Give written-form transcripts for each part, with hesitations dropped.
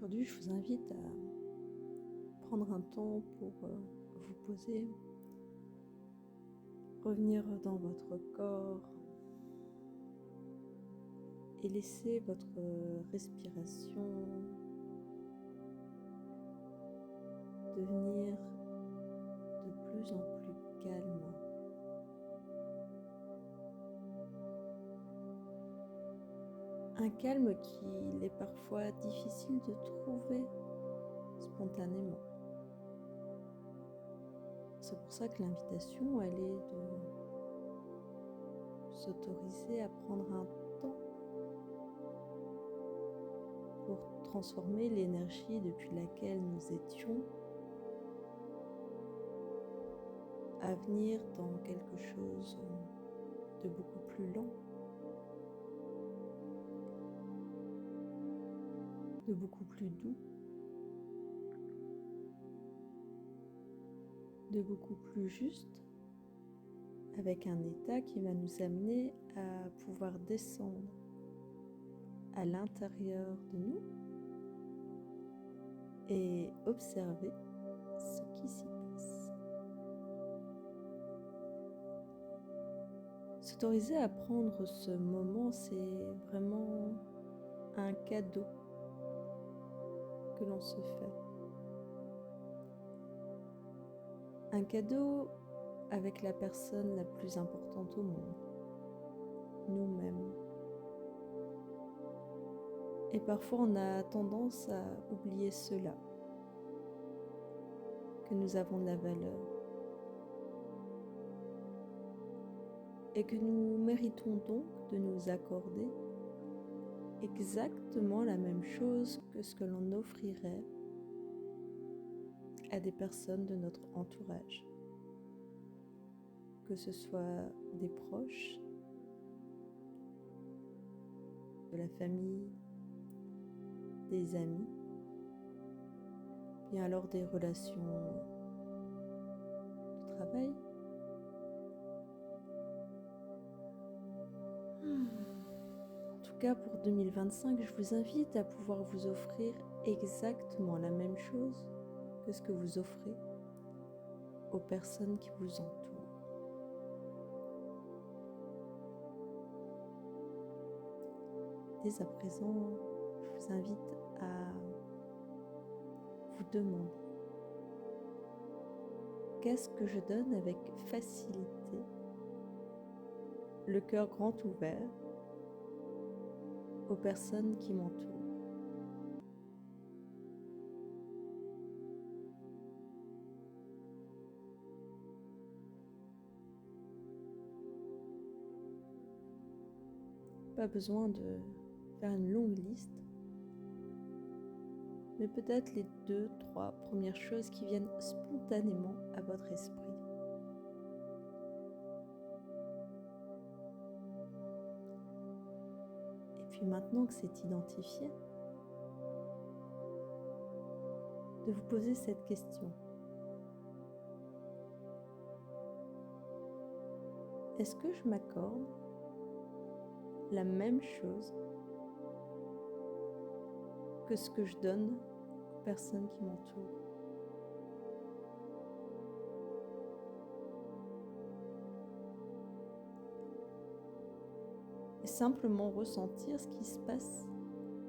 Aujourd'hui, je vous invite à prendre un temps pour vous poser, revenir dans votre corps et laisser votre respiration devenir de plus en plus calme. Un calme qu'il est parfois difficile de trouver spontanément. C'est pour ça que l'invitation, elle est de s'autoriser à prendre un temps pour transformer l'énergie depuis laquelle nous étions à venir dans quelque chose de beaucoup plus lent, de beaucoup plus doux, de beaucoup plus juste, avec un état qui va nous amener à pouvoir descendre à l'intérieur de nous et observer ce qui s'y passe. S'autoriser à prendre ce moment, c'est vraiment un cadeau que l'on se fait. Un cadeau avec la personne la plus importante au monde, nous-mêmes. Et parfois on a tendance à oublier cela, que nous avons de la valeur et que nous méritons donc de nous accorder exactement la même chose que ce que l'on offrirait à des personnes de notre entourage, que ce soit des proches, de la famille, des amis, bien alors des relations de travail. En tout cas, pour 2025, je vous invite à pouvoir vous offrir exactement la même chose que ce que vous offrez aux personnes qui vous entourent. Dès à présent, je vous invite à vous demander: qu'est-ce que je donne avec facilité, le cœur grand ouvert, aux personnes qui m'entourent? Pas besoin de faire une longue liste, mais peut-être les 2, 3 premières choses qui viennent spontanément à votre esprit. Et puis maintenant que c'est identifié, de vous poser cette question: est-ce que je m'accorde la même chose que ce que je donne aux personnes qui m'entourent? Et simplement ressentir ce qui se passe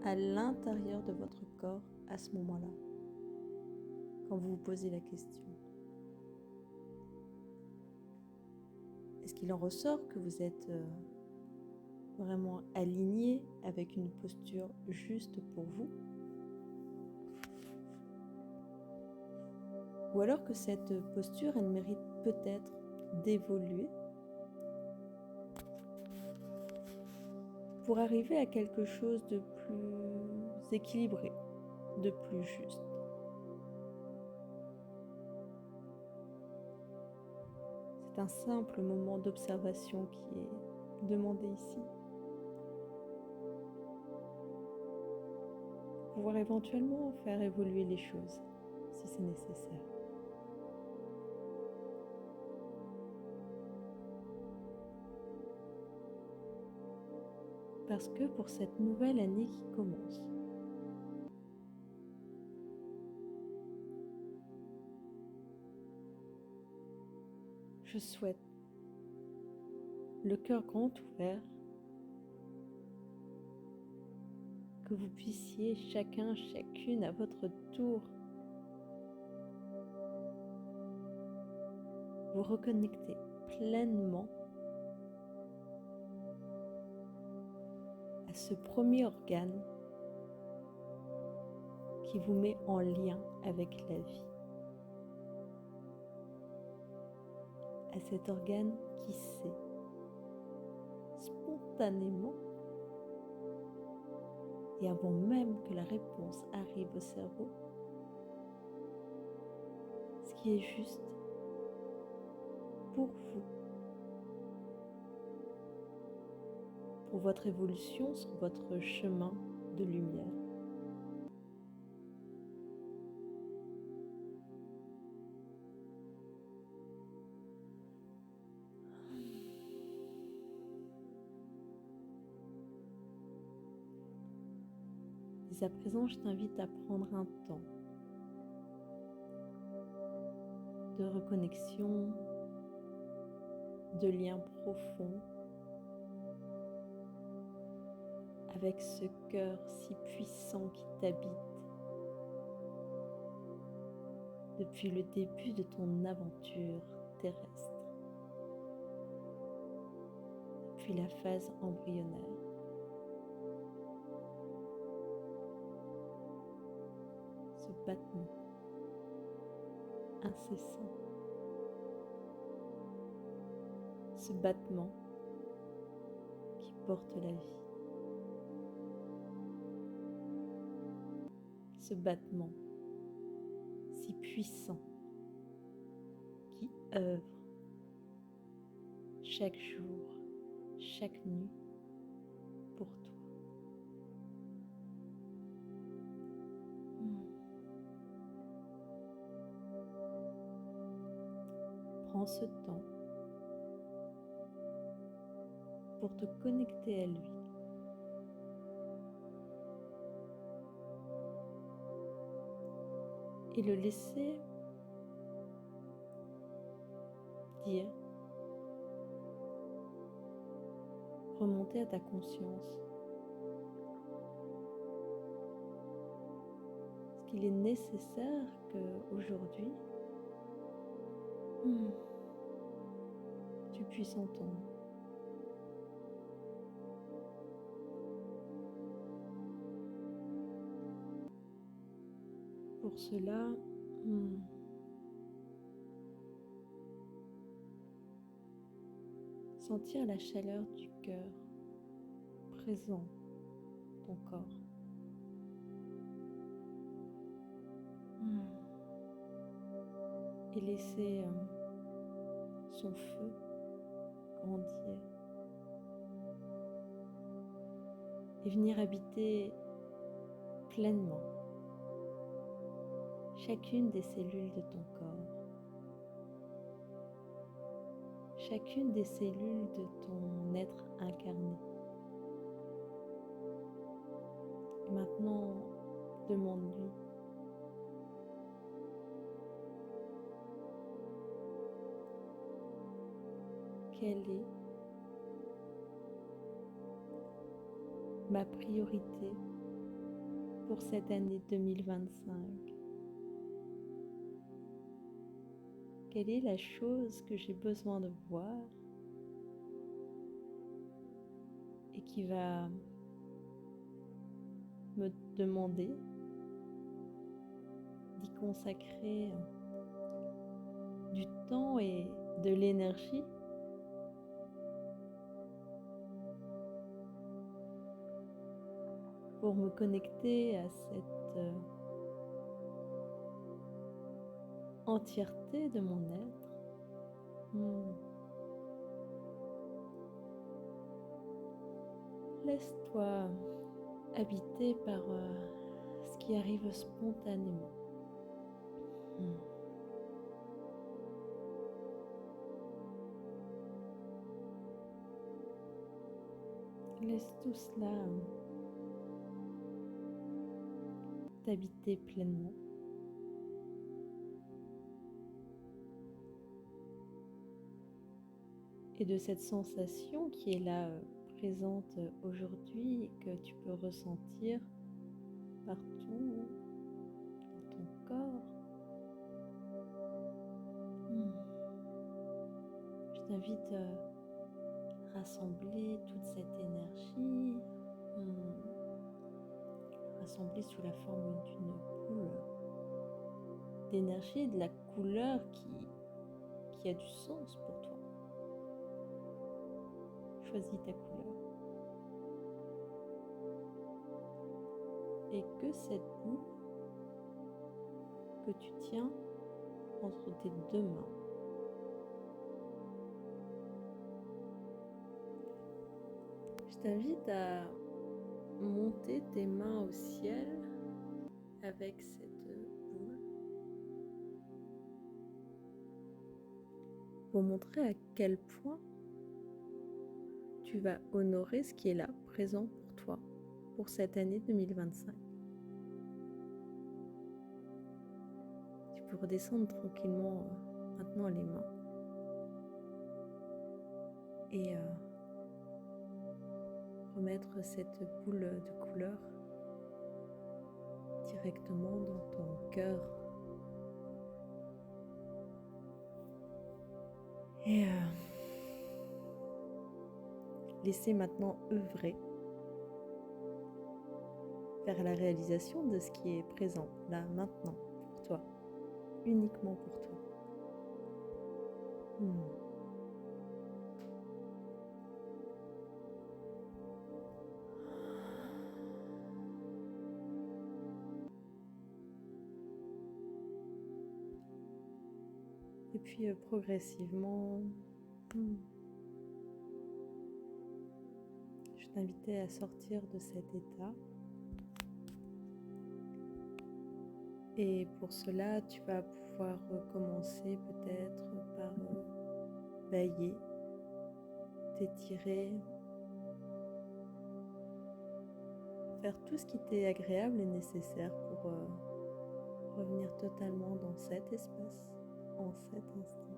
à l'intérieur de votre corps à ce moment-là, quand vous vous posez la question. Est-ce qu'il en ressort que vous êtes vraiment aligné avec une posture juste pour vous? Ou alors que cette posture, elle mérite peut-être d'évoluer pour arriver à quelque chose de plus équilibré, de plus juste. C'est un simple moment d'observation qui est demandé ici, pour pouvoir éventuellement faire évoluer les choses si c'est nécessaire. Parce que pour cette nouvelle année qui commence, Je souhaite, le cœur grand ouvert, que vous puissiez chacun, chacune à votre tour vous reconnecter pleinement à ce premier organe qui vous met en lien avec la vie, à cet organe qui sait spontanément et avant même que la réponse arrive au cerveau, ce qui est juste pour vous, pour votre évolution sur votre chemin de lumière. Dès à présent, je t'invite à prendre un temps de reconnexion, de lien profond avec ce cœur si puissant qui t'habite depuis le début de ton aventure terrestre, depuis la phase embryonnaire. Ce battement incessant, ce battement qui porte la vie, ce battement si puissant qui œuvre chaque jour, chaque nuit pour toi. Prends ce temps pour te connecter à lui. Et le laisser dire, remonter à ta conscience ce qu'il est nécessaire qu'aujourd'hui tu puisses entendre. Pour cela, sentir la chaleur du cœur présent dans ton corps. Et laisser son feu grandir et venir habiter pleinement chacune des cellules de ton corps, chacune des cellules de ton être incarné. Et maintenant, demande-lui quelle est ma priorité pour cette année 2025. Quelle est la chose que j'ai besoin de voir et qui va me demander d'y consacrer du temps et de l'énergie pour me connecter à cette entièreté de mon être. Laisse-toi habiter par ce qui arrive spontanément. Laisse tout cela t'habiter pleinement. et de cette sensation qui est là présente aujourd'hui et que tu peux ressentir partout dans ton corps. Je t'invite à rassembler toute cette énergie, rassemblée sous la forme d'une boule d'énergie et de la couleur qui a du sens pour toi. Choisis ta couleur. Et que cette boule que tu tiens entre tes deux mains, je t'invite à monter tes mains au ciel avec cette boule pour montrer à quel point tu vas honorer ce qui est là, présent pour toi, pour cette année 2025. Tu peux redescendre tranquillement maintenant les mains et remettre cette boule de couleur directement dans ton cœur. Et laissez maintenant œuvrer vers la réalisation de ce qui est présent, là, maintenant, pour toi, uniquement pour toi. Et puis progressivement, je t'invitais à sortir de cet état. Et pour cela, tu vas pouvoir commencer peut-être par bailler, t'étirer, faire tout ce qui t'est agréable et nécessaire pour revenir totalement dans cet espace, en cet instant.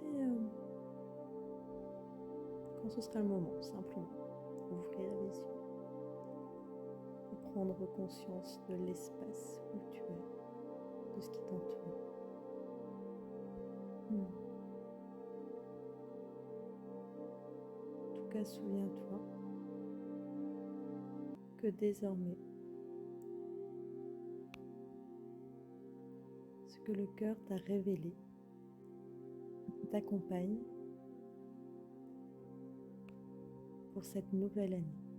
Et quand ce sera le moment, simplement ouvrir les yeux, prendre conscience de l'espace où tu es, de ce qui t'entoure. En tout cas, souviens-toi que désormais, ce que le cœur t'a révélé t'accompagne pour cette nouvelle année.